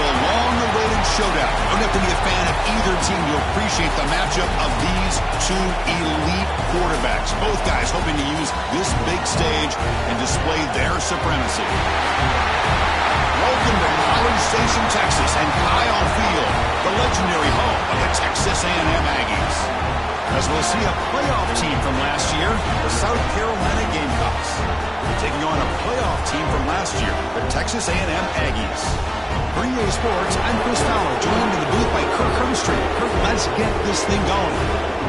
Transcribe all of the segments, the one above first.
a long-awaited showdown. You don't have to be a fan of either team to appreciate the matchup of these two elite quarterbacks. Both guys hoping to use this big stage and display their supremacy. Welcome to College Station, Texas, and Kion Field, the legendary home of the Texas A&M Aggies. As we'll see a playoff team from last year, the South Carolina Gamecocks. Taking on a playoff team from last year, the Texas A&M Aggies. Krazyyy Sports, I'm Chris Fowler, joined in the booth by Kirk Hermstreet. Kirk, let's get this thing going.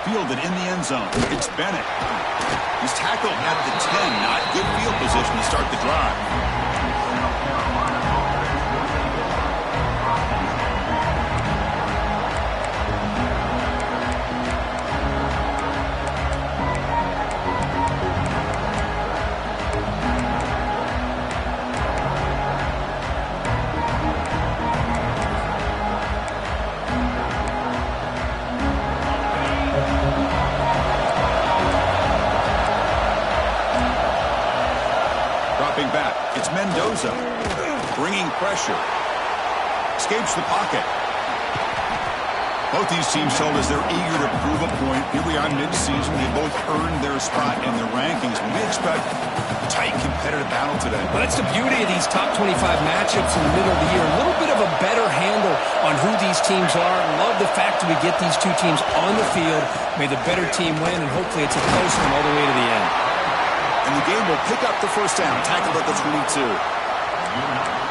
Fielded in the end zone. It's Bennett. He's tackled at the 10. Not good field position to start the drive. Back. It's Mendoza bringing pressure. Escapes the pocket. Both these teams told us they're eager to prove a point. Here we are mid-season. They both earned their spot in the rankings. We expect a tight, competitive battle today. Well, that's the beauty of these top 25 matchups in the middle of the year. A little bit of a better handle on who these teams are. Love the fact that we get these two teams on the field. May the better team win, and hopefully it's a close one all the way to the end. And the game will pick up the first down, tackled at the 22.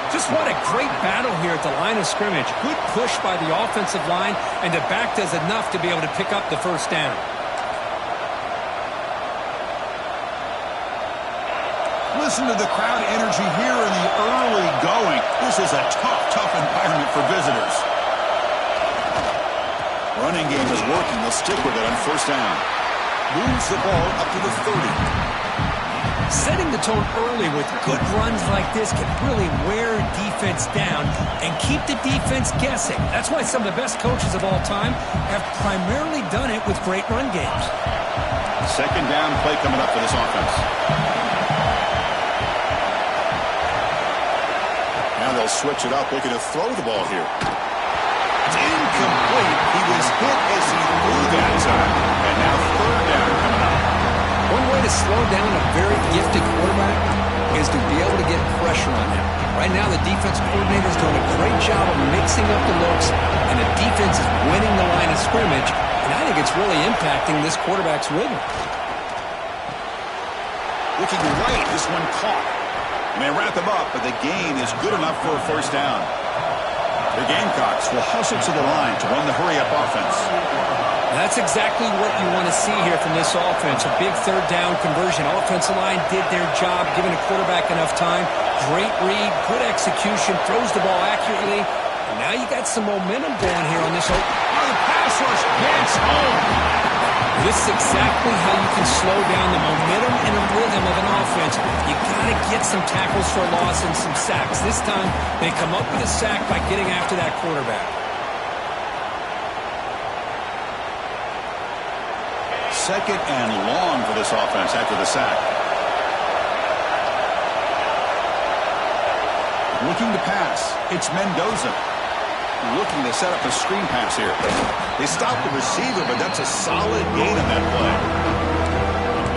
Just what a great battle here at the line of scrimmage. Good push by the offensive line, and the back does enough to be able to pick up the first down. Listen to the crowd energy here in the early going. This is a tough environment for visitors. Running game is working. They'll stick with it on first down. Moves the ball up to the 30. Setting the tone early with good runs like this can really wear defense down and keep the defense guessing. That's why some of the best coaches of all time have primarily done it with great run games. Second down play coming up for this offense. Now they'll switch it up, looking to throw the ball here. It's incomplete. He was hit as he threw that time. And now third down coming up. One way to slow down a very gifted quarterback is to be able to get pressure on him. Right now, the defense coordinator is doing a great job of mixing up the looks, and the defense is winning the line of scrimmage, and I think it's really impacting this quarterback's rhythm. Looking right, this one caught. They wrap him up, but the gain is good enough for a first down. The Gamecocks will hustle to the line to run the hurry-up offense. That's exactly what you want to see here from this offense. A big third down conversion. Offensive line did their job, giving the quarterback enough time. Great read, good execution, throws the ball accurately. And now you got some momentum going here on this. Oh, the pass rush gets home. This is exactly how you can slow down the momentum and the rhythm of an offense. You got to get some tackles for loss and some sacks. This time, they come up with a sack by getting after that quarterback. Second and long for this offense after the sack. Looking to pass. It's Mendoza. Looking to set up a screen pass here. They stop the receiver, but that's a solid gain on that play.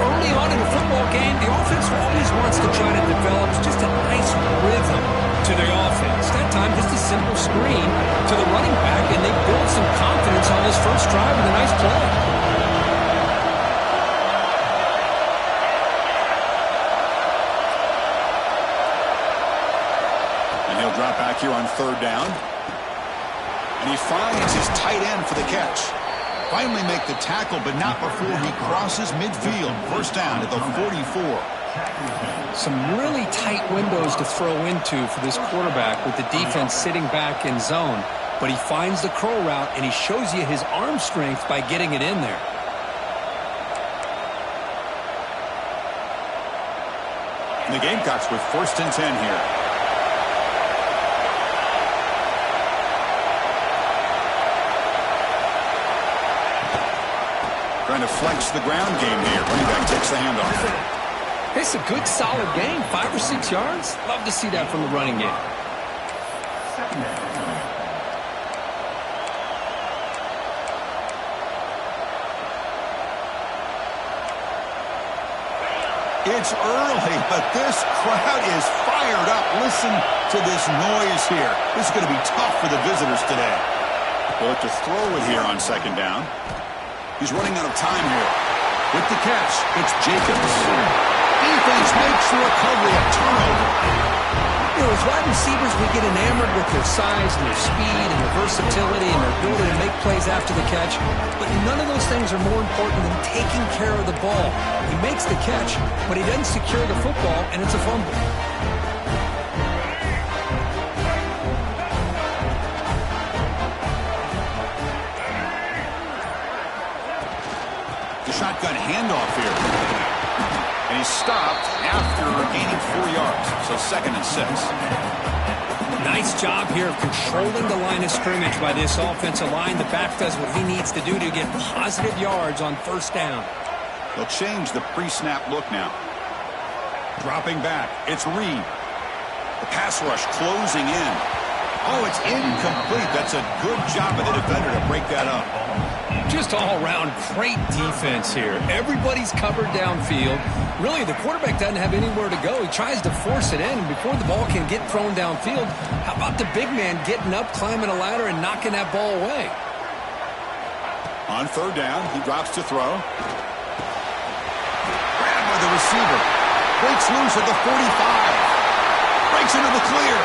Early on in the football game, the offense always wants to try to develop just a nice rhythm to the offense. That time, just a simple screen to the running back, and they build some confidence on this first drive with a nice play. Drop back here on third down. And he finds his tight end for the catch. Finally make the tackle, but not before he crosses midfield. First down at the 44. Some really tight windows to throw into for this quarterback with the defense sitting back in zone. But he finds the curl route, and he shows you his arm strength by getting it in there. The Gamecocks with 1st and 10 here. Trying to flex the ground game here. Running back takes the handoff. It's a good, solid game. 5 or 6 yards. Love to see that from the running game. It's early, but this crowd is fired up. Listen to this noise here. This is going to be tough for the visitors today. They'll have to throw it here on 2nd down. He's running out of time here. With the catch, it's Jacobs. Defense makes the recovery, a turnover. You know, as wide receivers, we get enamored with their size and their speed and their versatility and their ability to make plays after the catch. But none of those things are more important than taking care of the ball. He makes the catch, but he doesn't secure the football, and it's a fumble. The shotgun handoff here. And he's stopped after gaining 4 yards. So 2nd and 6. Nice job here of controlling the line of scrimmage by this offensive line. The back does what he needs to do to get positive yards on 1st down. They'll change the pre-snap look now. Dropping back. It's Reed. The pass rush closing in. Oh, it's incomplete. That's a good job of the defender to break that up. Just all around great defense here. Everybody's covered downfield. Really, the quarterback doesn't have anywhere to go. He tries to force it in, and before the ball can get thrown downfield, how about the big man getting up, climbing a ladder, and knocking that ball away? On 3rd down, he drops to throw. Grabbed by the receiver. Breaks loose at the 45. Breaks into the clear.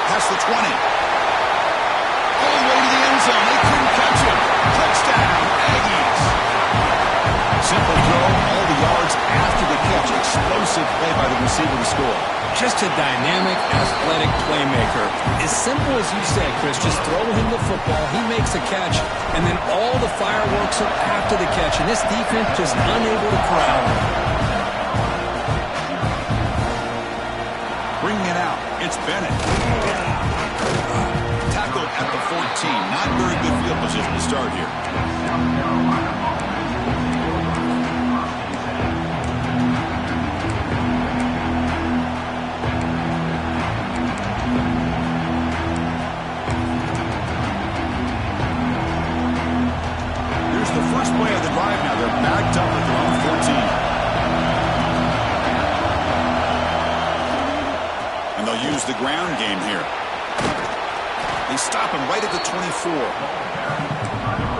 Past the 20. All the way to the end zone. They couldn't catch him. Touchdown, Aggies. Simple throw, all the yards after the catch. Explosive play by the receiver to score. Just a dynamic, athletic playmaker. As simple as you said, Chris, just throw him the football, he makes a catch, and then all the fireworks are after the catch. And this defense just unable to corral him. Bringing it out, it's Bennett. Tackled at the 14. Not very good field position to start here. Here's the first play of the drive now. They're backed up at their own 14. And they'll use the ground game here. They stop him right at the 24.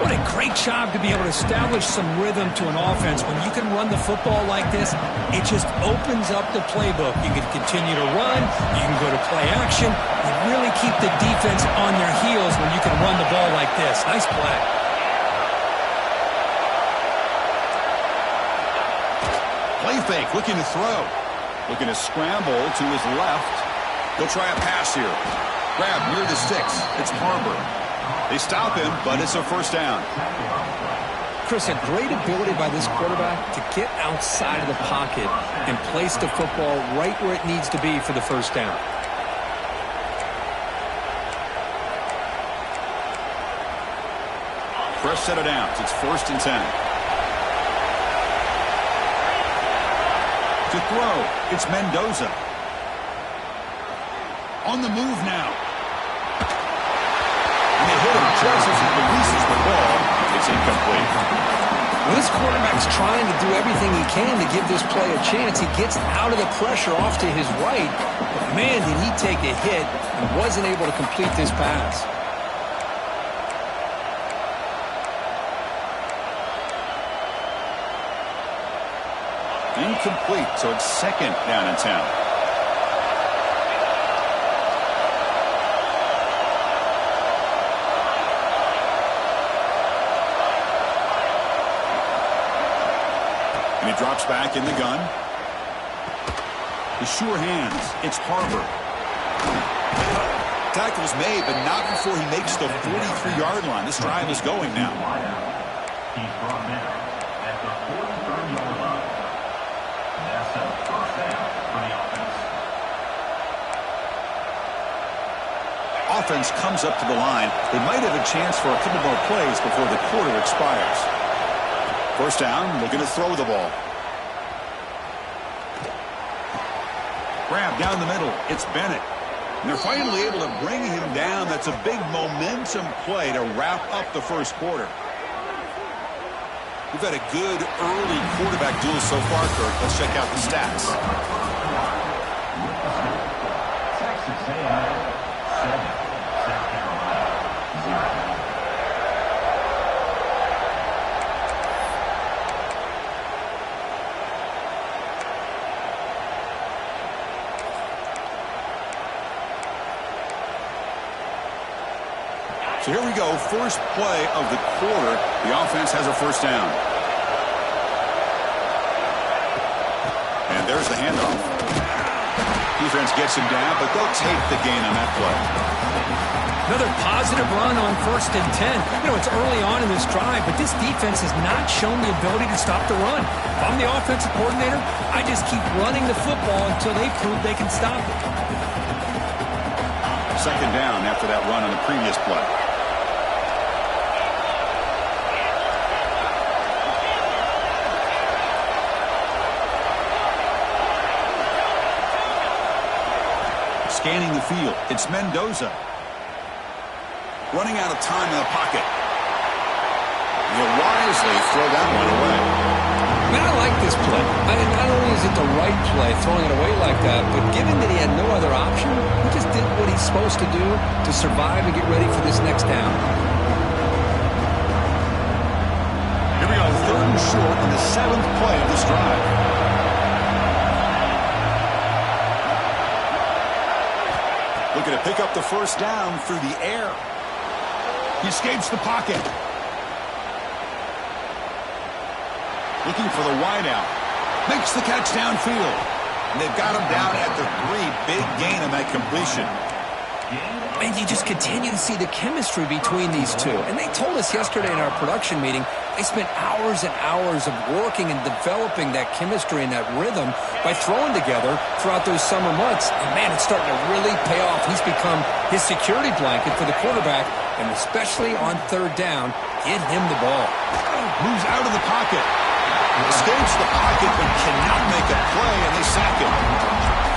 What a great job to be able to establish some rhythm to an offense. When you can run the football like this, it just opens up the playbook. You can continue to run. You can go to play action. You really keep the defense on their heels when you can run the ball like this. Nice play. Play fake, looking to throw. Looking to scramble to his left. He'll try a pass here. Grab near the sticks. It's Harbor. They stop him, but it's a 1st down. Chris, a great ability by this quarterback to get outside of the pocket and place the football right where it needs to be for the 1st down. Fresh set of downs. It's 1st and 10. To throw, it's Mendoza. On the move now. And they hit him just as he releases the ball. It's incomplete. Well, this quarterback's trying to do everything he can to give this play a chance. He gets out of the pressure off to his right. But, man, did he take a hit and wasn't able to complete this pass. Incomplete, so it's 2nd down and 10. drops back in the gun. The sure hands. It's Harbor. Tackle's made, but not before he makes the 43-yard line. This drive is going now. He's brought in at the 43-yard line. That's a first down for the offense. Offense comes up to the line. They might have a chance for a couple more plays before the quarter expires. First down, looking to throw the ball. Grab down the middle. It's Bennett. And they're finally able to bring him down. That's a big momentum play to wrap up the first quarter. We've had a good early quarterback duel so far, Kirk. Let's check out the stats. Texas A&M 7, South Carolina 0. So here we go, first play of the quarter. The offense has a first down. And there's the handoff. Defense gets him down, but they'll take the gain on that play. Another positive run on 1st and 10. You know, it's early on in this drive, but this defense has not shown the ability to stop the run. If I'm the offensive coordinator, I just keep running the football until they prove they can stop it. Second down after that run on the previous play. Scanning the field, it's Mendoza. Running out of time in the pocket. He'll wisely throw that one away. Man, I like this play. Not only is it the right play, throwing it away like that, but given that he had no other option, he just did what he's supposed to do to survive and get ready for this next down. Here we go, 3rd and short in the 7th play of this drive. Looking to pick up the first down through the air. He escapes the pocket. Looking for the wideout. Makes the catch downfield. And they've got him down at the 3. Big gain on that completion. Man, you just continue to see the chemistry between these two. And they told us yesterday in our production meeting, they spent hours and hours of working and developing that chemistry and that rhythm by throwing together throughout those summer months. And, man, it's starting to really pay off. He's become his security blanket for the quarterback, and especially on 3rd down, get him the ball. Moves out of the pocket. Escapes the pocket but cannot make a play, and they sack him.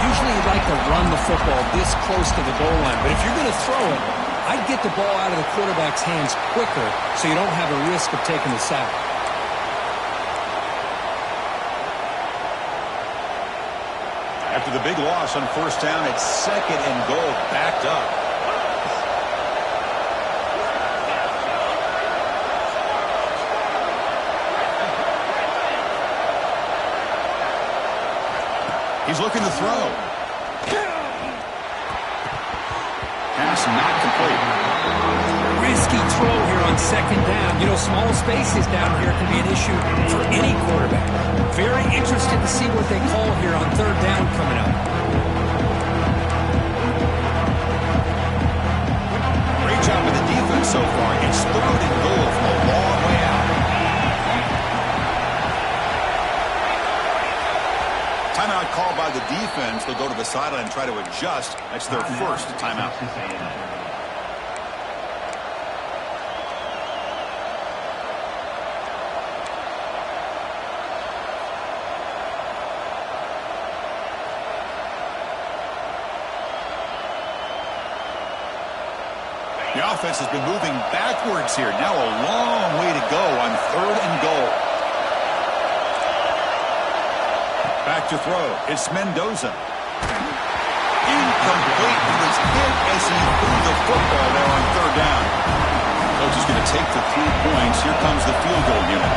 Usually you'd like to run the football this close to the goal line, but if you're going to throw it, I'd get the ball out of the quarterback's hands quicker so you don't have a risk of taking the sack. After the big loss on 1st down, it's 2nd and goal, backed up. He's looking to throw. Pass not complete. Risky throw here on 2nd down. You know, small spaces down here can be an issue for any quarterback. Very interested to see what they call here on 3rd down coming up. Great job with the defense so far. It's 3rd and goal from a long way out. Timeout called by the defense. They'll go to the sideline and try to adjust. That's their first timeout. The offense has been moving backwards here. Now a long way to go on 3rd and goal. Back to throw. It's Mendoza. Incomplete. He was hit as he threw the football there on 3rd down. Coach is going to take the 3 points. Here comes the field goal unit.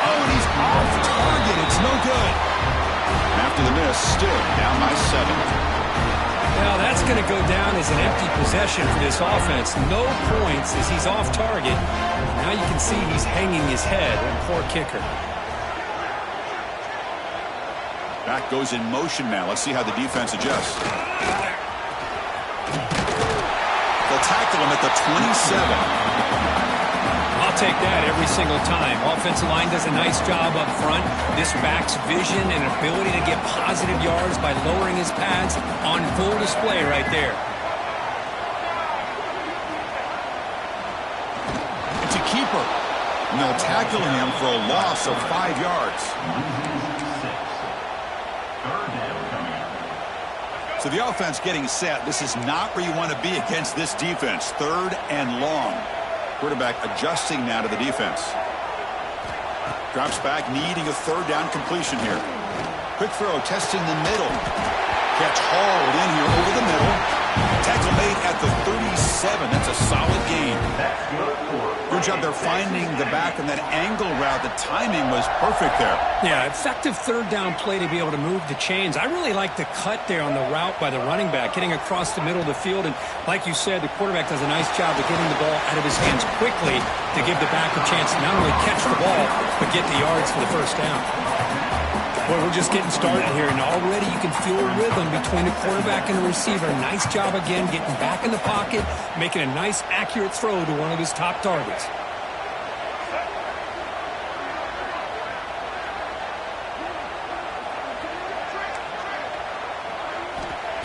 Oh, and he's off target. It's no good. After the miss, still down by 7. Well, that's going to go down possession for this offense. No points as he's off target. Now you can see he's hanging his head. Poor kicker. Back goes in motion now. Let's see how the defense adjusts. They'll tackle him at the 27. I'll take that every single time. Offensive line does a nice job up front. This back's vision and ability to get positive yards by lowering his pads on full display right there. It's a keeper. And they'll tackle him for a loss of 5 yards. So the offense getting set. This is not where you want to be against this defense. 3rd and long. Quarterback adjusting now to the defense. Drops back, needing a 3rd down completion here. Quick throw, testing the middle. Catch hauled in here over the middle. Tackle made at the 37. That's a solid gain. Good job there finding the back on that angle route. The timing was perfect there. Yeah, effective 3rd down play to be able to move the chains. I really like the cut there on the route by the running back, getting across the middle of the field. And like you said, the quarterback does a nice job of getting the ball out of his hands quickly to give the back a chance to not only catch the ball, but get the yards for the 1st down. Boy, we're just getting started here, and already you can feel a rhythm between the quarterback and the receiver. Nice job again getting back in the pocket, making a nice, accurate throw to one of his top targets.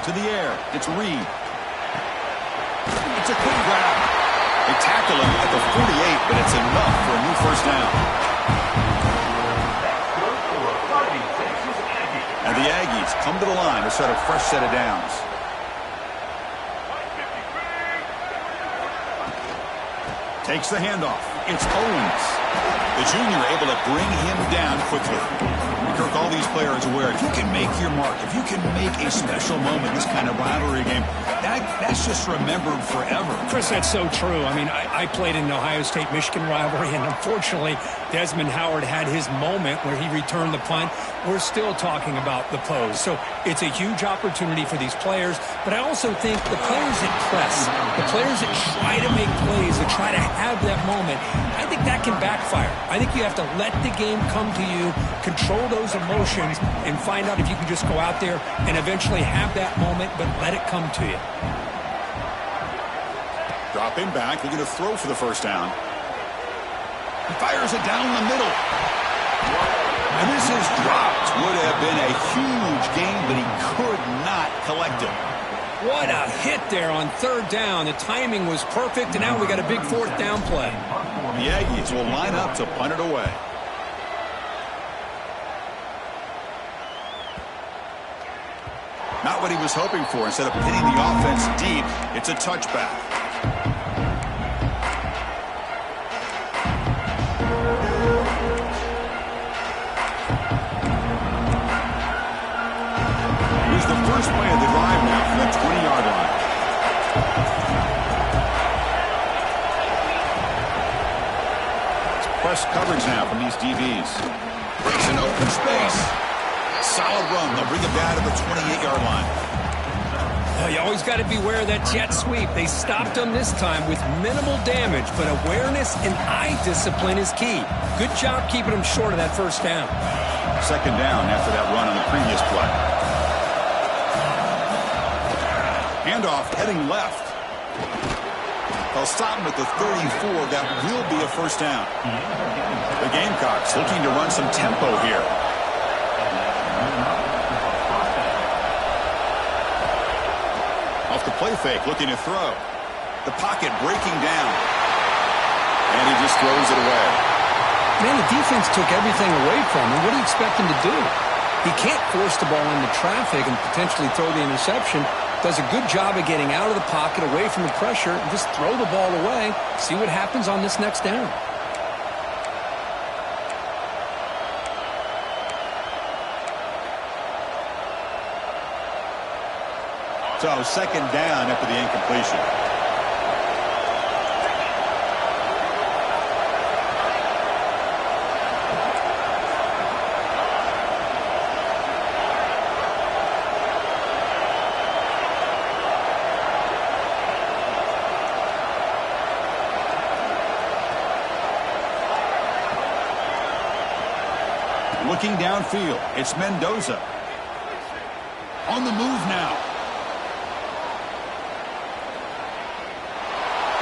To the air, it's Reed. It's a quick grab. They tackle him at the 48, but it's enough for a new 1st down. And the Aggies come to the line to set a fresh set of downs. Takes the handoff. It's Owens. The junior able to bring him down quickly. Kirk, all these players aware, if you can make your mark, if you can make a special moment, this kind of rivalry game, that's just remembered forever. Chris, that's so true. I mean, I played in an Ohio State-Michigan rivalry, and unfortunately, Desmond Howard had his moment where he returned the punt. We're still talking about the pose. So it's a huge opportunity for these players, but I also think the players that press, the players that try to make plays, that try to have that moment, I think that can backfire. I think you have to let the game come to you, control those emotions, and find out if you can just go out there and eventually have that moment, but let it come to you. Dropping back, looking to throw for the 1st down. He fires it down the middle. And this is dropped. Would have been a huge gain, but he could not collect it. What a hit there on 3rd down. The timing was perfect, and now we got a big 4th down play. The Aggies will line up to punt it away. Not what he was hoping for. Instead of pinning the offense deep, it's a touchback. Here's the first play of the drive now from the 20-yard line. It's press coverage now from these DBs. Breaks an open space. Solid run. They'll bring it down to the 28-yard line. You always got to beware of that jet sweep. They stopped them this time with minimal damage, but awareness and eye discipline is key. Good job keeping them short of that 1st down. 2nd down after that run on the previous play. Handoff heading left. They'll stop him at the 34. That will be a 1st down. The Gamecocks looking to run some tempo here. Off the play fake, looking to throw. The pocket breaking down. And he just throws it away. Man, the defense took everything away from him. What do you expect him to do? He can't force the ball into traffic and potentially throw the interception. Does a good job of getting out of the pocket, away from the pressure, and just throw the ball away. See what happens on this next down. So 2nd down after the incompletion. Looking downfield, it's Mendoza. On the move now.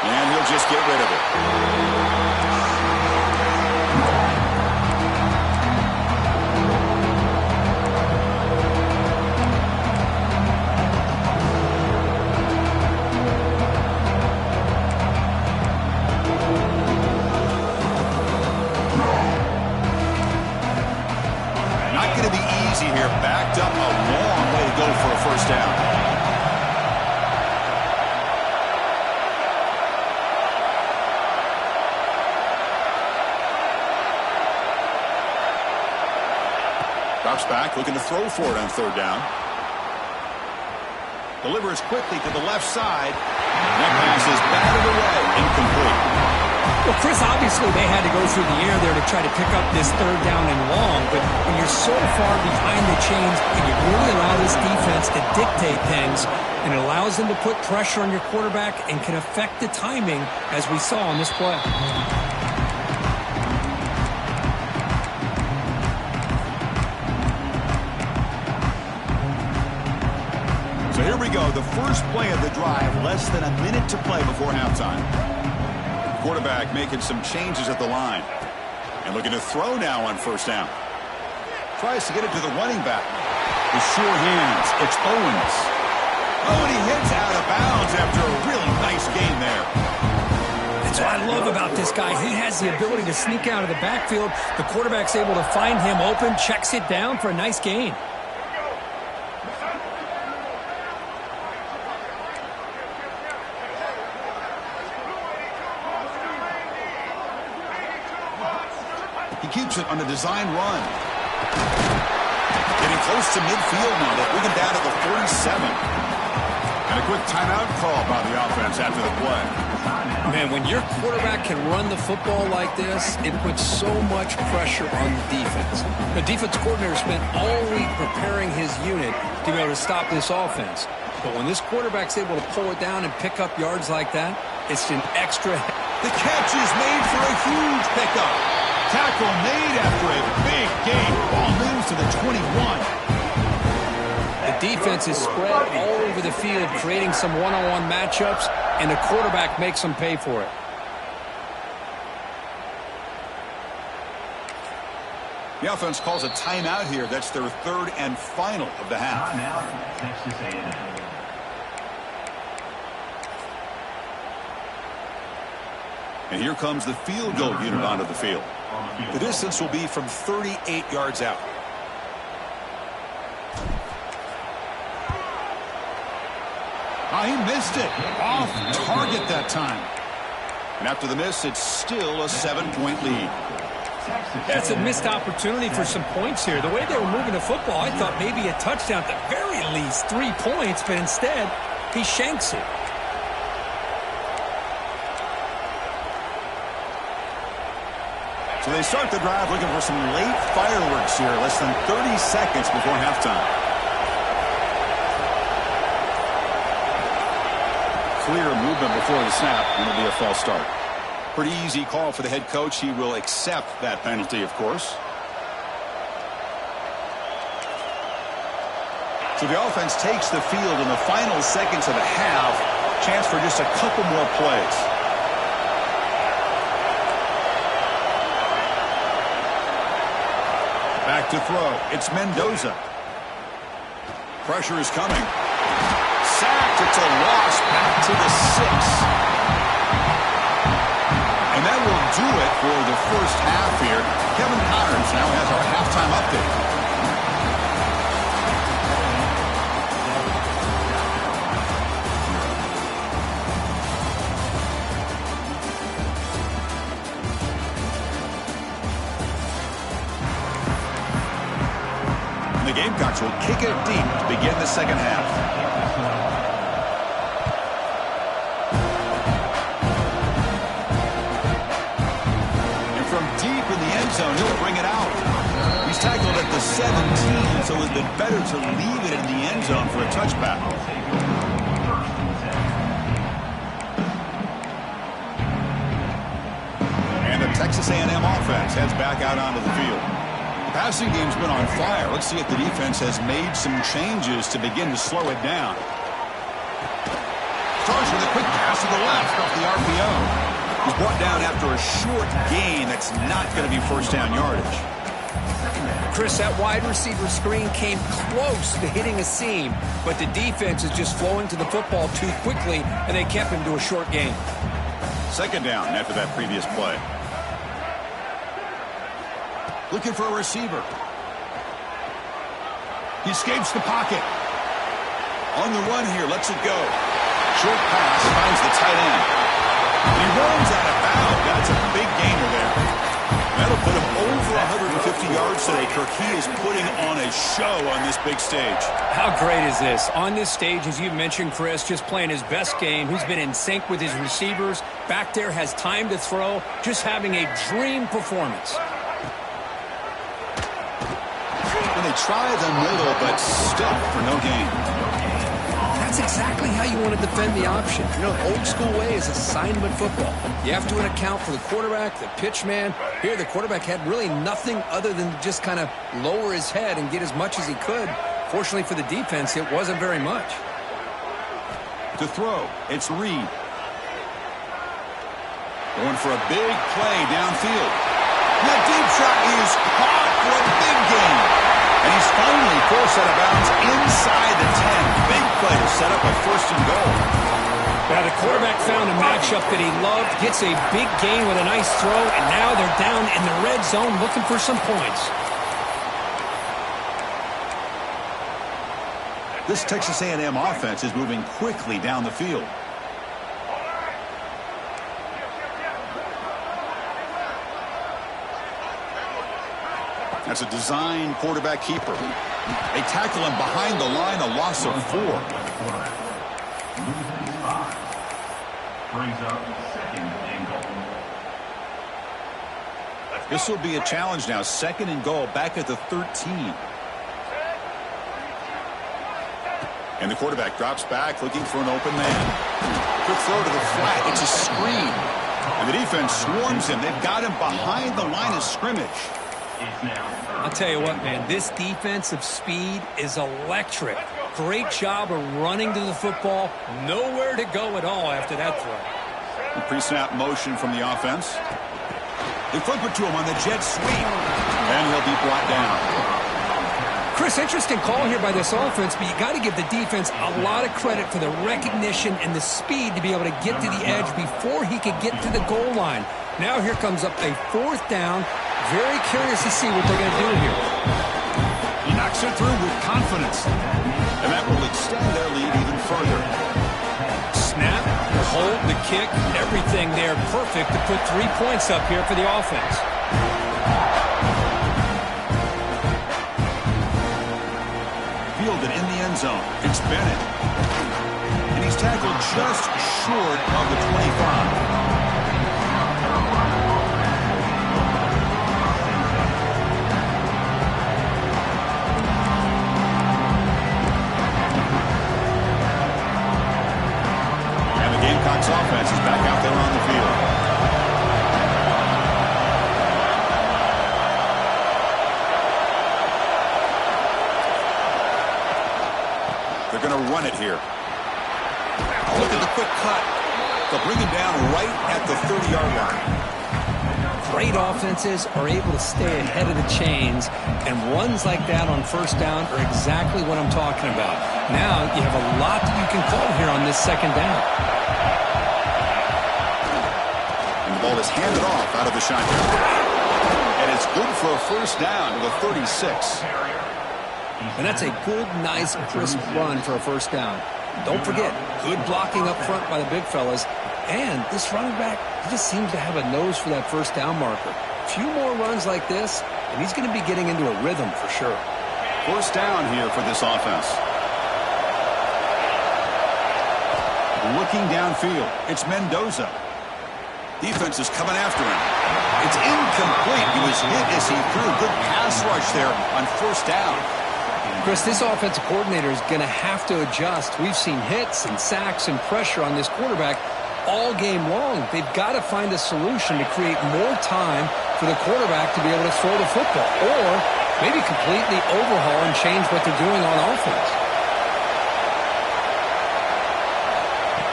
And he'll just get rid of it. Not going to be easy here. Backed up a long way to go for a first down. Drops back, looking to throw for it on third down. Delivers quickly to the left side. That pass is batted away, incomplete. Well, Chris, obviously they had to go through the air there to try to pick up this third down and long, but when you're so far behind the chains, you really allow this defense to dictate things, and it allows them to put pressure on your quarterback and can affect the timing, as we saw on this play. So here we go, the first play of the drive, less than a minute to play before halftime. Quarterback making some changes at the line. And looking to throw now on first down. Tries to get it to the running back. With sure hands, it's Owens. Oh, and he hits out of bounds after a really nice game there. That's what I love about this guy. He has the ability to sneak out of the backfield. The quarterback's able to find him open, checks it down for a nice gain. Keeps it on a design run. Getting close to midfield now. They're moving down to the 47. And a quick timeout call by the offense after the play. Man, when your quarterback can run the football like this, it puts so much pressure on the defense. The defense coordinator spent all week preparing his unit to be able to stop this offense. But when this quarterback's able to pull it down and pick up yards like that, it's an extra. The catch is made for a huge pickup. Tackle made after a big gain. Ball moves to the 21. The defense is spread all over the field, creating some one-on-one matchups, and the quarterback makes them pay for it. The offense calls a timeout here. That's their third and final of the half. Timeout, Texas A&M. And here comes the field goal unit onto the field. The distance will be from 38 yards out. Oh, he missed it. Off target that time. And after the miss, it's still a 7-point lead. That's a missed opportunity for some points here. The way they were moving the football, I thought maybe a touchdown, at the very least 3 points, but instead, he shanks it. So they start the drive looking for some late fireworks here, less than 30 seconds before halftime. Clear movement before the snap, and it'll be a false start. Pretty easy call for the head coach. He will accept that penalty, of course. So the offense takes the field in the final seconds of the half. Chance for just a couple more plays. Back to throw. It's Mendoza. Pressure is coming. Sacked. It's a loss. Back to the 6. And that will do it for the first half here. Kevin Connors now has our halftime update. The Gamecocks will kick it deep to begin the second half. And from deep in the end zone, he'll bring it out. He's tackled at the 17, so it would have been better to leave it in the end zone for a touchback. And the Texas A&M offense heads back out onto the field. Passing game's been on fire. Let's see if the defense has made some changes to begin to slow it down. Starts with a quick pass to the left off the RPO. He's brought down after a short gain. That's not going to be first down yardage. Chris, that wide receiver screen came close to hitting a seam, but the defense is just flowing to the football too quickly, and they kept him to a short gain. Second down after that previous play. Looking for a receiver. He escapes the pocket. On the run here, lets it go. Short pass, finds the tight end. He runs out of bounds. That's a big gainer there. That'll put him over 150 yards today. Kirk, he is putting on a show on this big stage. How great is this? On this stage, as you mentioned, Chris, just playing his best game. He's been in sync with his receivers. Back there, has time to throw. Just having a dream performance. And they try the middle, but stuck for no gain. That's exactly how you want to defend the option. You know, the old school way is assignment football. You have to account for the quarterback, the pitch man. Here, the quarterback had really nothing other than just kind of lower his head and get as much as he could. Fortunately for the defense, it wasn't very much. To throw, it's Reed. Going for a big play downfield. That deep shot is caught for a big gain. And he's finally forced out of bounds inside the 10. Big play to set up a first and goal. Now the quarterback found a matchup that he loved, gets a big gain with a nice throw, and now they're down in the red zone looking for some points. This Texas A&M offense is moving quickly down the field. That's a design quarterback keeper. They tackle him behind the line, a loss of 4. Brings up second and goal. This will be a challenge now. Second and goal back at the 13. And the quarterback drops back looking for an open man. Quick throw to the flat. It's a screen. And the defense swarms him. They've got him behind the line of scrimmage. I'll tell you what, man, this defensive speed is electric. Great job of running to the football. Nowhere to go at all after that throw. Pre-snap motion from the offense. They flip it to him on the jet sweep. And he'll be brought down. Chris, interesting call here by this offense, but you got to give the defense a lot of credit for the recognition and the speed to be able to get to the edge before he could get to the goal line. Now here comes up a 4th down. Very curious to see what they're going to do here. He knocks it through with confidence. And that will extend their lead even further. Snap, hold, the kick, everything there perfect to put 3 points up here for the offense. Fielded in the end zone. It's Bennett. And he's tackled just short of the 25. Gamecocks offense is back out there on the field. They're going to run it here. Look at the quick cut. They'll bring him down right at the 30-yard line. Great offenses are able to stay ahead of the chains, and runs like that on first down are exactly what I'm talking about. Now you have a lot that you can call here on this second down. And the ball is handed off out of the shotgun. And it's good for a first down to the 36. And that's a good, nice, crisp run for a first down. Don't forget, good blocking up front by the big fellas. And this running back, he just seems to have a nose for that first down marker. A few more runs like this, and he's going to be getting into a rhythm for sure. First down here for this offense. Looking downfield, it's Mendoza. Defense is coming after him. It's incomplete. He was hit as he threw. Good pass rush there on first down. Chris, this offensive coordinator is going to have to adjust. We've seen hits and sacks and pressure on this quarterback all game long. They've got to find a solution to create more time for the quarterback to be able to throw the football. Or maybe completely overhaul and change what they're doing on offense.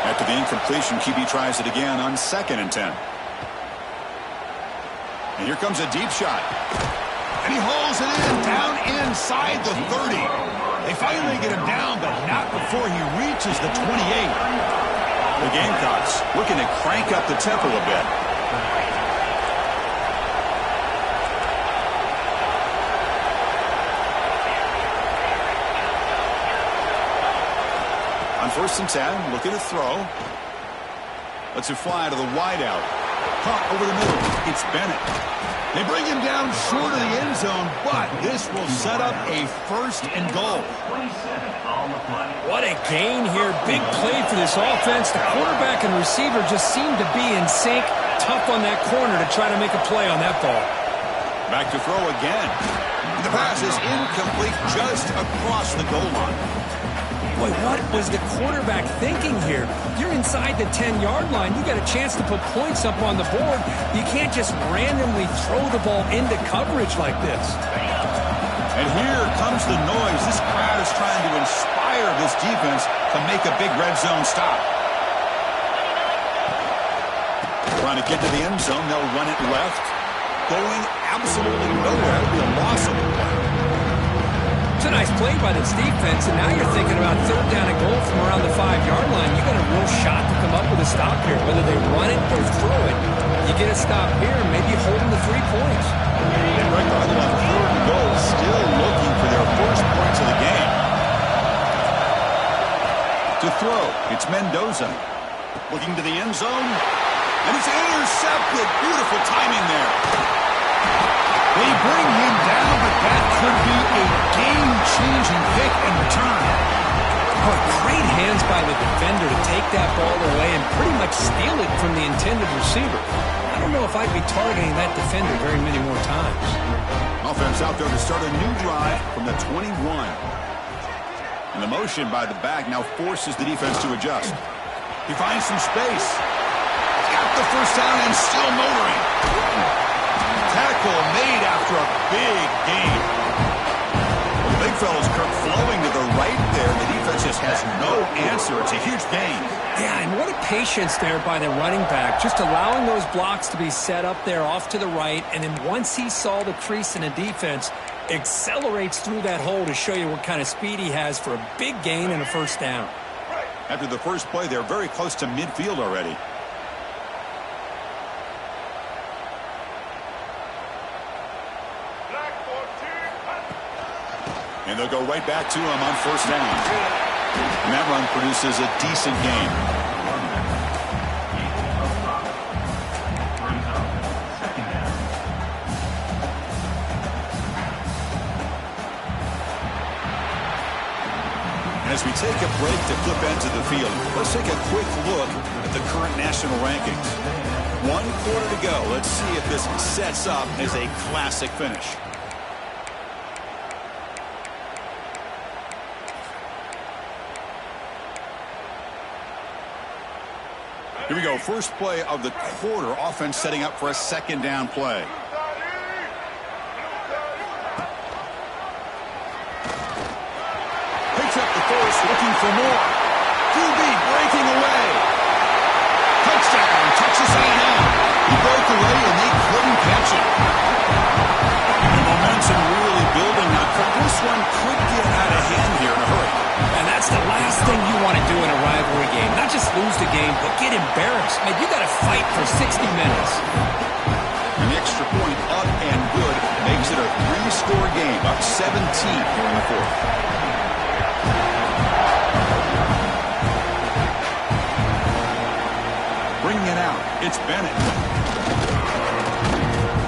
After the incompletion, QB tries it again on 2nd and 10. And here comes a deep shot. And he hauls it in down inside the 30. They finally get him down, but not before he reaches the 28. The Gamecocks looking to crank up the tempo a bit. On 1st and 10, looking to throw. Lets it fly to the wideout. Caught over the middle. It's Bennett. They bring him down short of the end zone, but this will set up a 1st and goal. What a gain here. Big play for this offense. The quarterback and receiver just seem to be in sync. Tough on that corner to try to make a play on that ball. Back to throw again. The pass is incomplete just across the goal line. Boy, what was the quarterback thinking here? You're inside the 10-yard line. You got a chance to put points up on the board. You can't just randomly throw the ball into coverage like this. And here comes the noise. This crowd is trying to inspire this defense to make a big red zone stop. Trying to get to the end zone. They'll run it left. Going absolutely nowhere. It'll be a loss of the play. It's a nice play by this defense, and now you're thinking about 3rd down and goal from around the 5-yard line. You got a real shot to come up with a stop here, whether they run it or throw it. You get a stop here, maybe holding the 3 points. And right on 3rd and goal, still looking for their first points of the game. To throw, it's Mendoza. Looking to the end zone, and it's intercepted. Beautiful timing there. They bring him down, but that could be a game-changing pick in return. Oh, great hands by the defender to take that ball away and pretty much steal it from the intended receiver. I don't know if I'd be targeting that defender very many more times. Offense out there to start a new drive from the 21. And the motion by the back now forces the defense to adjust. He finds some space. Got the first down and still motoring. Tackle made after a big gain. Well, the big fella's Kirk flowing to the right there. The defense just has no answer. It's a huge gain. Yeah, and what a patience there by the running back. Just allowing those blocks to be set up there off to the right. And then once he saw the crease in the defense, accelerates through that hole to show you what kind of speed he has for a big gain and a 1st down. After the first play, they're very close to midfield already. And they'll go right back to him on 1st down. And that run produces a decent gain. And as we take a break to flip into the field, let's take a quick look at the current national rankings. 1 quarter to go. Let's see if this sets up as a classic finish. Here we go. First play of the quarter. Offense setting up for a 2nd down play. Picks up the first, looking for more. QB breaking away. Touchdown, Texas A&M. He broke away and they couldn't catch him. The momentum really building now. This one could get out of hand here in a hurry. And that's the last thing you want to do in a rivalry game. Not just lose the game, but get embarrassed. Man, you got to fight for 60 minutes. An extra point up and good makes it a 3-score game, up 17 here in the 4th. Bringing it out, it's Bennett.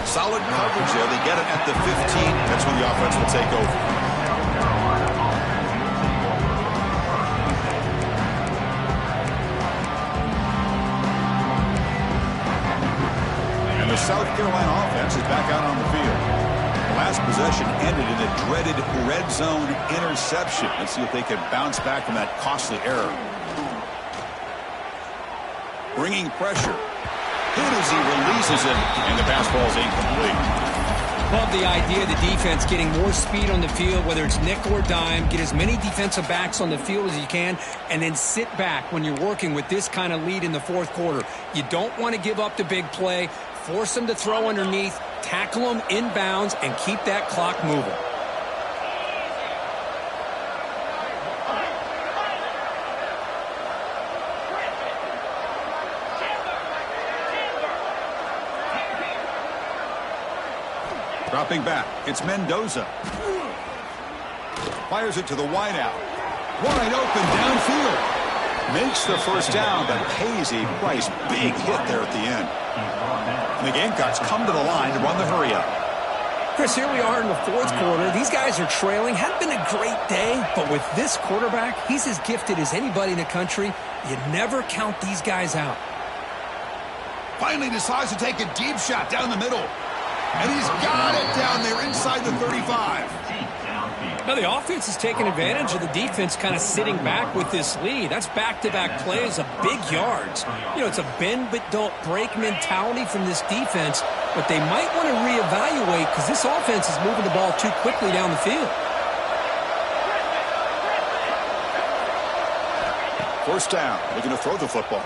Solid coverage there. They get it at the 15. That's when the offense will take over. The South Carolina offense is back out on the field. The last possession ended in a dreaded red zone interception. Let's see if they can bounce back from that costly error. Bringing pressure. Krazyyy releases it, and the pass ball is incomplete. Love the idea of the defense getting more speed on the field, whether it's nickel or dime. Get as many defensive backs on the field as you can, and then sit back when you're working with this kind of lead in the fourth quarter. You don't want to give up the big play. Force them to throw underneath, tackle them inbounds, and keep that clock moving. Dropping back, it's Mendoza. Fires it to the wideout. Wide open downfield. Makes the first down, but pays a price. Big hit there at the end. And the Gamecocks come to the line to run the hurry-up. Chris, here we are in the fourth quarter. These guys are trailing. Hadn't been a great day, but with this quarterback, he's as gifted as anybody in the country. You never count these guys out. Finally decides to take a deep shot down the middle. And he's got it down there inside the 35. Now the offense is taking advantage of the defense kind of sitting back with this lead. That's back-to-back plays of big yards. You know, it's a bend but don't break mentality from this defense, but they might want to reevaluate because this offense is moving the ball too quickly down the field. First down, looking to throw the football.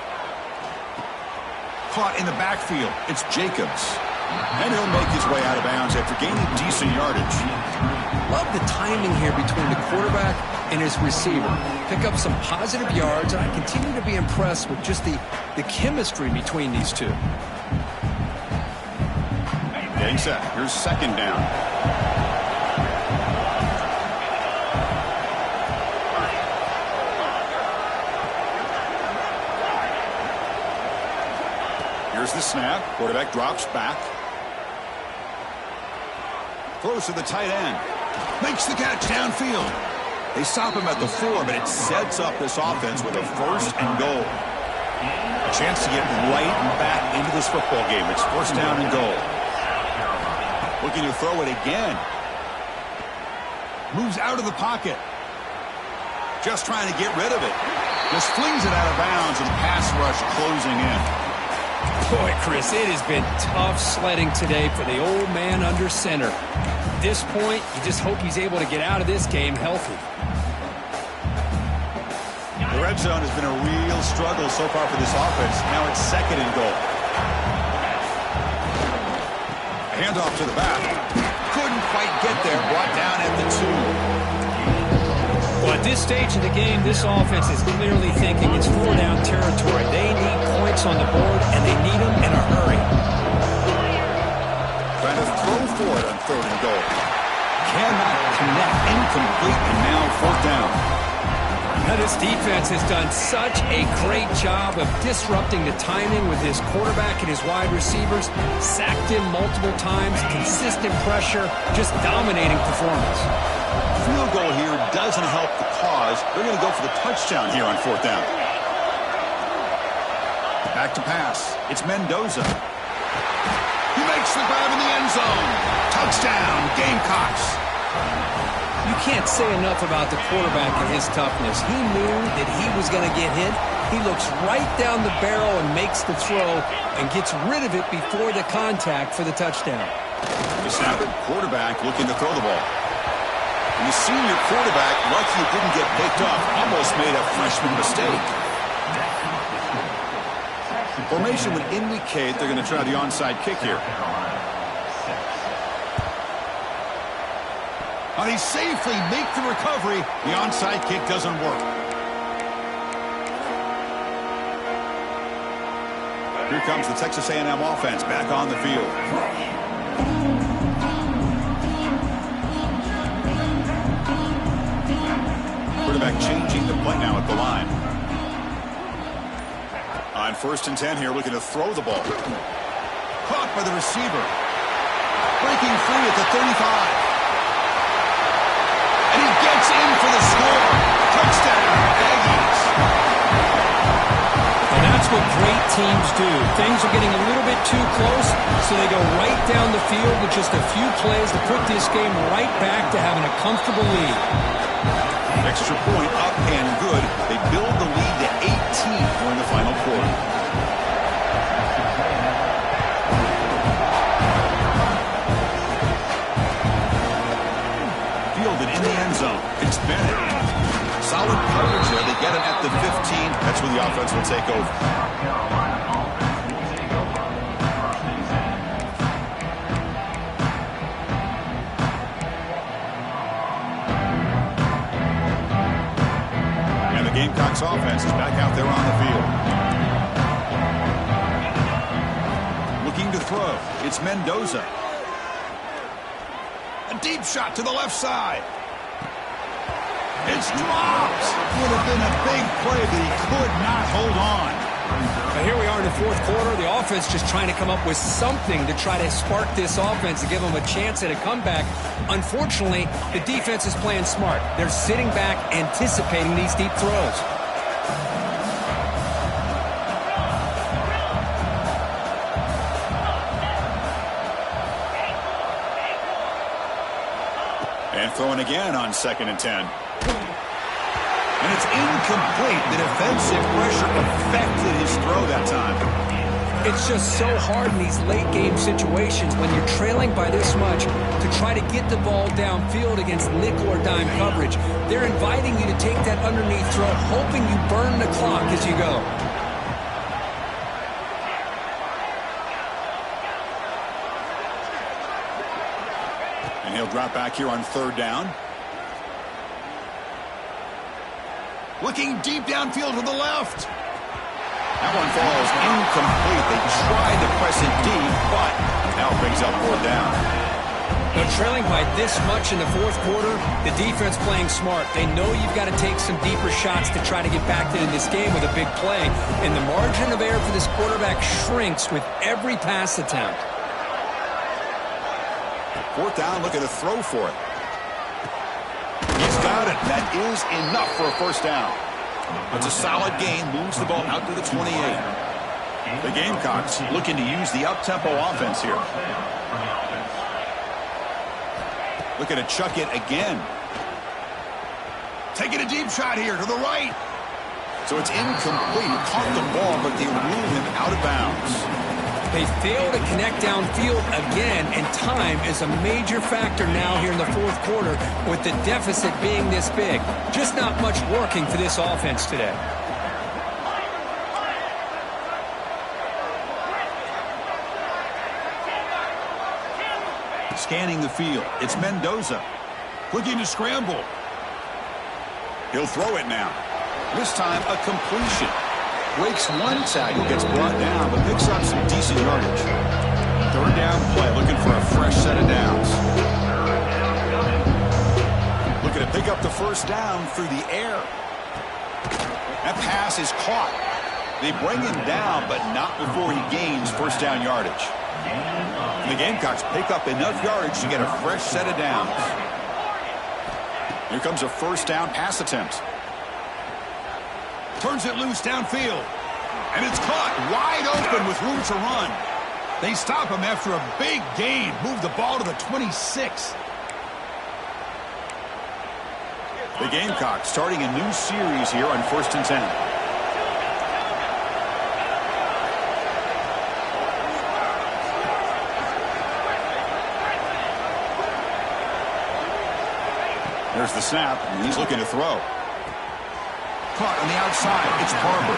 Caught in the backfield, it's Jacobs. And he'll make his way out of bounds after gaining decent yardage. Love the timing here between the quarterback and his receiver. Pick up some positive yards, and I continue to be impressed with just the chemistry between these two. Getting set. Here's second down. Here's the snap. Quarterback drops back. Throws to the tight end. Makes the catch downfield. They stop him at the 4, but it sets up this offense with a first and goal. A chance to get right back into this football game. It's first down and goal. Looking to throw it again. Moves out of the pocket. Just trying to get rid of it. Just flings it out of bounds, and the pass rush closing in. Boy, Chris, it has been tough sledding today for the old man under center. At this point, you just hope he's able to get out of this game healthy. The red zone has been a real struggle so far for this offense. Now it's second and goal. A handoff to the back. Couldn't quite get there. Brought down at the 2. Well, at this stage of the game, this offense is clearly thinking it's four-down territory. They need points on the board, and they need them in a hurry. Trying to throw for it on third and goal. Cannot connect. Incomplete, and now fourth down. Now, this defense has done such a great job of disrupting the timing with his quarterback and his wide receivers. Sacked him multiple times, consistent pressure, just dominating performance. Field goal here doesn't help the cause. They're going to go for the touchdown here on fourth down. Back to pass. It's Mendoza. He makes the grab in the end zone. Touchdown, Gamecocks. You can't say enough about the quarterback and his toughness. He knew that he was going to get hit. He looks right down the barrel and makes the throw and gets rid of it before the contact for the touchdown. The snap it. Quarterback looking to throw the ball. And the senior quarterback, lucky it didn't get picked up, almost made a freshman mistake. Formation would indicate they're going to try the onside kick here. And he safely make the recovery. The onside kick doesn't work. Here comes the Texas A&M offense back on the field. Quarterback changing the play now at the line. On first and 10 here, looking to throw the ball. Caught by the receiver. Breaking free at the 35. And he gets in for the score. Touchdown, Aggies. And that's what great teams do. Things are getting a little bit too close, so they go right down the field with just a few plays to put this game right back to having a comfortable lead. Extra point up and good. They build the lead to 18 during the final quarter. the offense will take over. And the Gamecocks offense is back out there on the field. Looking to throw. It's Mendoza. A deep shot to the left side. It's dropped. Would have been a big play, but he could not hold on. Now here we are in the fourth quarter. The offense just trying to come up with something to try to spark this offense to give them a chance at a comeback. Unfortunately, the defense is playing smart. They're sitting back, anticipating these deep throws. And throwing again on 2nd and 10. And it's incomplete. The defensive pressure affected his throw that time. It's just so hard in these late game situations when you're trailing by this much to try to get the ball downfield against nickel or dime coverage. They're inviting you to take that underneath throw, hoping you burn the clock as you go. And he'll drop back here on 3rd down. Looking deep downfield to the left. That one falls incomplete. They tried to press it deep, but now it brings up 4th down. They're trailing by this much in the fourth quarter. The defense playing smart. They know you've got to take some deeper shots to try to get back into this game with a big play. And the margin of error for this quarterback shrinks with every pass attempt. 4th down, looking to throw for it. He's got it. That is enough for a 1st down. It's a solid gain. Moves the ball out to the 28. The Gamecocks looking to use the up-tempo offense here. Looking to chuck it again. Taking a deep shot here to the right. So it's incomplete. He caught the ball, but they ruled him out of bounds. They fail to connect downfield again, and time is a major factor now here in the fourth quarter with the deficit being this big. Just not much working for this offense today. Scanning the field. It's Mendoza. Looking to scramble. He'll throw it now. This time a completion. Breaks one tackle, gets brought down, but picks up some decent yardage. 3rd down play, looking for a fresh set of downs. Looking to pick up the 1st down through the air. That pass is caught. They bring him down, but not before he gains 1st down yardage. And the Gamecocks pick up enough yardage to get a fresh set of downs. Here comes a 1st down pass attempt. Turns it loose downfield. And it's caught wide open with room to run. They stop him after a big gain. Move the ball to the 26. The Gamecocks starting a new series here on 1st and 10. There's the snap, and he's looking to throw. Caught on the outside. It's Barber.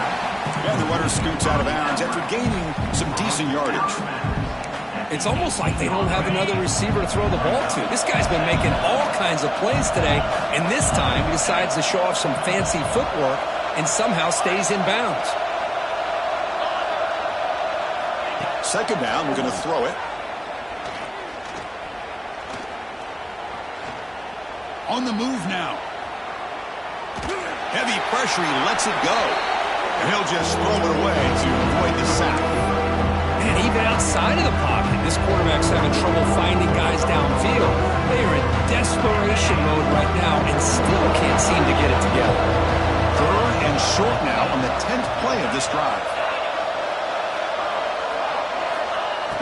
And the runner scoots out of bounds after gaining some decent yardage. It's almost like they don't have another receiver to throw the ball to. This guy's been making all kinds of plays today, and this time he decides to show off some fancy footwork and somehow stays in bounds. 2nd down, we're going to throw it. On the move now. Heavy pressure, he lets it go. And he'll just throw it away to avoid the sack. And even outside of the pocket, this quarterback's having trouble finding guys downfield. They are in desperation mode right now and still can't seem to get it together. 3rd and short now on the 10th play of this drive.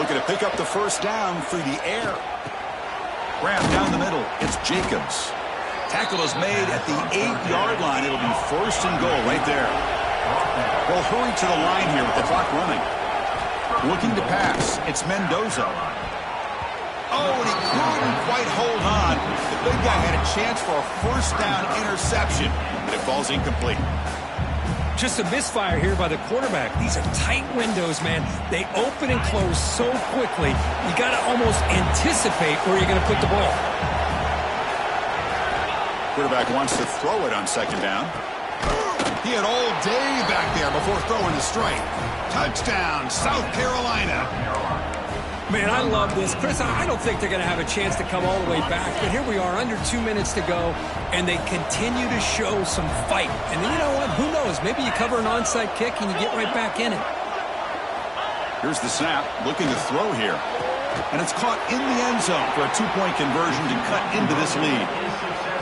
Looking to pick up the 1st down through the air. Grab down the middle. It's Jacobs. Tackle is made at the 8-yard line. It'll be 1st and goal right there. Well, hurry to the line here with the clock running. Looking to pass. It's Mendoza. Oh, and he couldn't quite hold on. The big guy had a chance for a 1st down interception, but it falls incomplete. Just a misfire here by the quarterback. These are tight windows, man. They open and close so quickly, you got to almost anticipate where you're going to put the ball. Quarterback wants to throw it on second down. He had all day back there before throwing the strike. Touchdown, South Carolina. Man, I love this. Chris, I don't think they're going to have a chance to come all the way back, but here we are, under 2 minutes to go, and they continue to show some fight. And then, you know what? Who knows? Maybe you cover an onside kick and you get right back in it. Here's the snap, looking to throw here. And it's caught in the end zone for a 2-point conversion to cut into this lead.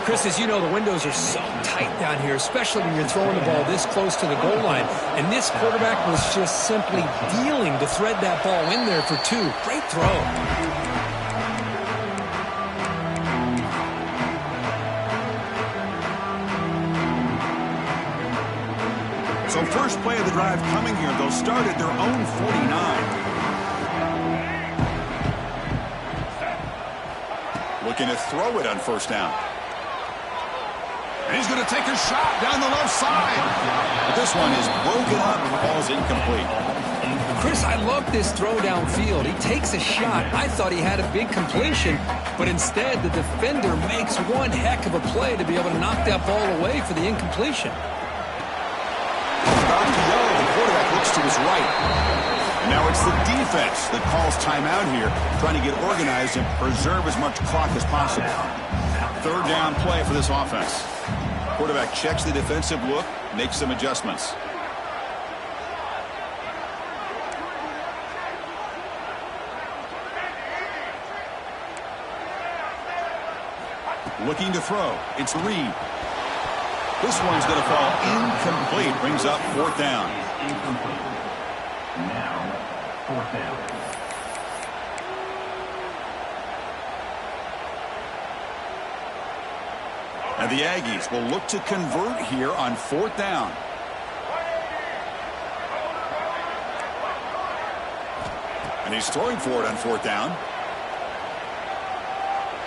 Chris, as you know, the windows are so tight down here, especially when you're throwing the ball this close to the goal line. And this quarterback was just simply dealing to thread that ball in there for 2. Great throw. So first play of the drive coming here. They'll start at their own 49. Looking to throw it on first down. And he's going to take a shot down the left side. But this one is broken up and falls incomplete. Chris, I love this throw downfield. He takes a shot. I thought he had a big completion, but instead the defender makes one heck of a play to be able to knock that ball away for the incompletion. About to go, the quarterback looks to his right. And now it's the defense that calls timeout here, trying to get organized and preserve as much clock as possible. Third down play for this offense. Quarterback checks the defensive look, makes some adjustments. Looking to throw. It's Reed. This one's going to fall incomplete. Brings up fourth down. Incomplete. Now, fourth down. And the Aggies will look to convert here on fourth down. And he's throwing for it on fourth down.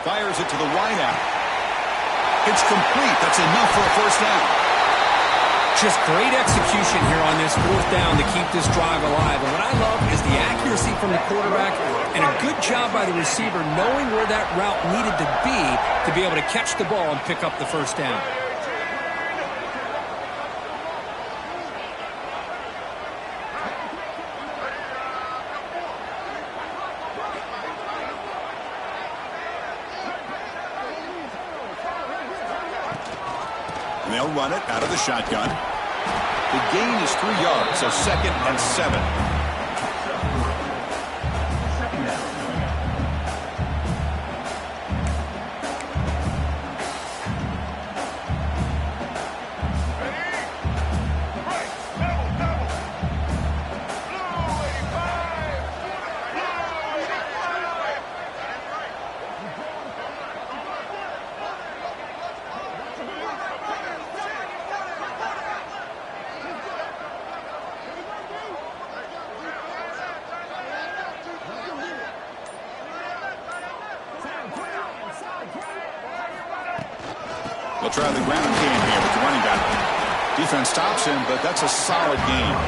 Fires it to the wideout. It's complete. That's enough for a first down. Just great execution here on this fourth down to keep this drive alive. And what I love is the accuracy from the quarterback and a good job by the receiver knowing where that route needed to be able to catch the ball and pick up the first down. And they'll run it out of the shotgun. The gain is 3 yards, so 2nd and 7. Second down. They'll try the ground game here with the running back. Defense stops him, but that's a solid game.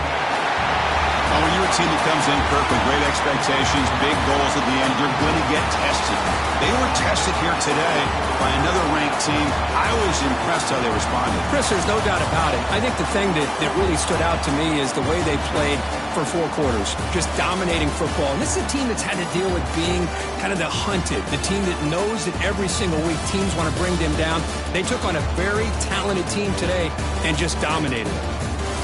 Well, when you're a team that comes in, Kirk, with great expectations, big goals at the end, you're going to get tested. They were tested here today by another ranked team. I was impressed how they responded. Chris, there's no doubt about it. I think the thing that really stood out to me is the way they played for 4 quarters, just dominating football. And this is a team that's had to deal with being kind of the hunted, the team that knows that every single week teams want to bring them down. They took on a very talented team today and just dominated it.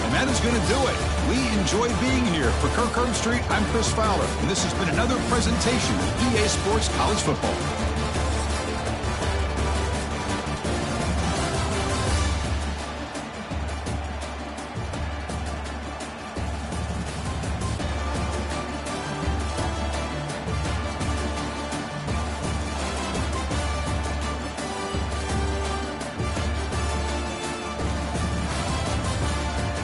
And that is going to do it. We enjoy being here. For Kirk Street, I'm Chris Fowler, and this has been another presentation of EA Sports College Football.